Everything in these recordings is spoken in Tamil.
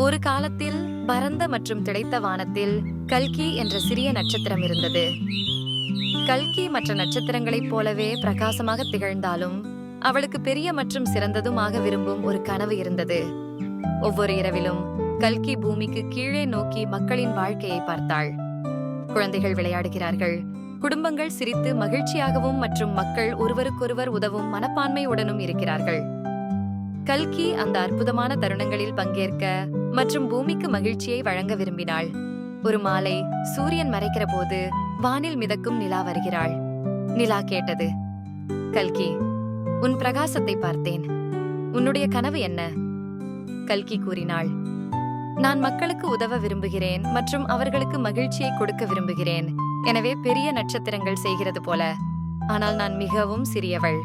ஒரு காலத்தில் பரந்த மற்றும் திளைத்த வானத்தில் கல்கி என்ற சிறிய நட்சத்திரம் இருந்தது. கல்கி மற்ற நட்சத்திரங்களைப் போலவே பிரகாசமாக திகழ்ந்தாலும் அவளுக்கு பெரிய மற்றும் சிறந்ததுமாக விரும்பும் ஒரு கனவு இருந்தது. ஒவ்வொரு இரவிலும் கல்கி பூமிக்கு கீழே நோக்கி மக்களின் வாழ்க்கையை பார்த்தாள். குழந்தைகள் விளையாடுகிறார்கள், குடும்பங்கள் சிரித்து மகிழ்ச்சியாகவும் மற்றும் மக்கள் ஒருவருக்கொருவர் உதவும் மனப்பான்மையுடனும் இருக்கிறார்கள். கல்கி அந்த அற்புதமான தருணங்களில் பங்கேற்க மற்றும் பூமிக்கு மகிழ்ச்சியை வழங்க விரும்பினாள். ஒரு மாலை சூரியன் மறைக்கிற போது வானில் மிதக்கும் நிலா வருகிறாள். நிலா கேட்டது, கல்கி, உன் பிரகாசத்தை பார்த்தேன். உன்னுடைய கனவு என்ன? கல்கி கூறினாள், நான் மக்களுக்கு உதவ விரும்புகிறேன் மற்றும் அவர்களுக்கு மகிழ்ச்சியை கொடுக்க விரும்புகிறேன். எனவே பெரிய நட்சத்திரங்கள் செய்கிறது போல. ஆனால் நான் மிகவும் சிறியவள்.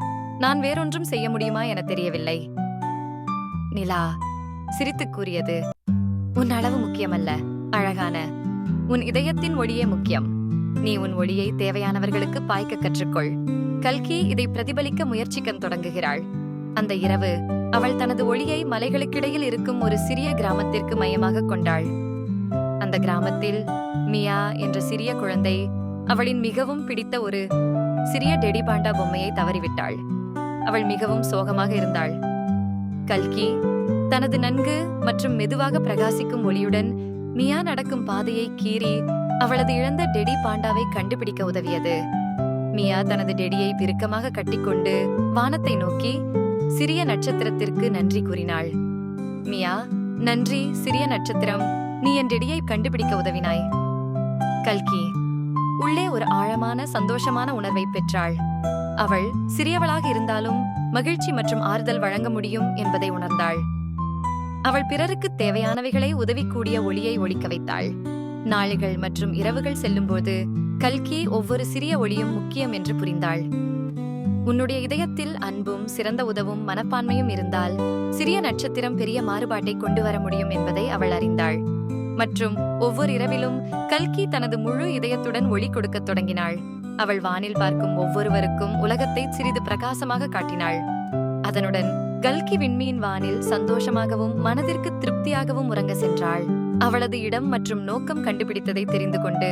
நான் வேறொன்றும் செய்ய முடியுமா என தெரியவில்லை. நிலா சிரித்து கூறியது, உன் அளவு முக்கியமல்ல, அழகான உன் இதயத்தின் ஒளியே முக்கியம். நீ உன் ஒளியை தேவையானவர்களுக்கு பாய்க்க கற்றுக்கொள். கல்கி இதை பிரதிபலிக்க முயற்சிக்க தொடங்குகிறாள். அந்த இரவு அவள் தனது ஒளியை மலைகளுக்கிடையில் இருக்கும் ஒரு சிறிய கிராமத்திற்கு மையமாக கொண்டாள். அந்த கிராமத்தில் மியா என்ற சிறிய குழந்தை அவளின் மிகவும் பிடித்த ஒரு சிறிய டெடி பாண்டா பொம்மையை தவறிவிட்டாள். அவள் மிகவும் சோகமாக இருந்தாள். கல்கி தனது நன்கு மற்றும் மெதுவாக பிரகாசிக்கும் ஒளியுடன் மியா நடக்கும் பாதையை கீறி அவளது இழந்த டெடி பாண்டாவை கண்டுபிடிக்க உதவியது. மியா தனது டெடியை இறுக்கமாக கட்டிக்கொண்டு வானத்தை நோக்கி சிறிய நட்சத்திரத்திற்கு நன்றி கூறினாள். மியா, நன்றி சிறிய நட்சத்திரம், நீ என் டெடியை கண்டுபிடிக்க உதவினாய். கல்கி உள்ளே ஒரு ஆழமான சந்தோஷமான உணர்வை பெற்றாள். அவள் சிறியவளாக இருந்தாலும் மகிழ்ச்சி மற்றும் ஆறுதல் வழங்க முடியும் என்பதை உணர்ந்தாள். அவள் பிறருக்கு தேவையானவைகளை உதவிக்கூடிய ஒளியை ஒளிக்க வைத்தாள். நாளிகள் மற்றும் இரவுகள் செல்லும்போது கல்கி ஒவ்வொரு சிறிய ஒளியும் முக்கியம் என்று புரிந்தாள். உன்னுடைய இதயத்தில் அன்பும் சிறந்த உதவும் மனப்பான்மையும் இருந்தால் சிறிய நட்சத்திரம் பெரிய மாறுபாட்டை கொண்டு வர முடியும் என்பதை அவள் அறிந்தாள். மற்றும் ஒவ்வொரு இரவிலும் கல்கி தனது முழு இதயத்துடன் ஒளி கொடுக்க தொடங்கினாள். அவள் வானில் பார்க்கும் ஒவ்வொருவருக்கும் உலகத்தை சிறிது பிரகாசமாக காட்டினாள். அதனுடன் கல்கி விண்மீன் வானில் சந்தோஷமாகவும் மனதிற்கு திருப்தியாகவும் உறங்க சென்றாள். அவளது இடம் மற்றும் நோக்கம் கண்டுபிடித்ததை தெரிந்து கொண்டு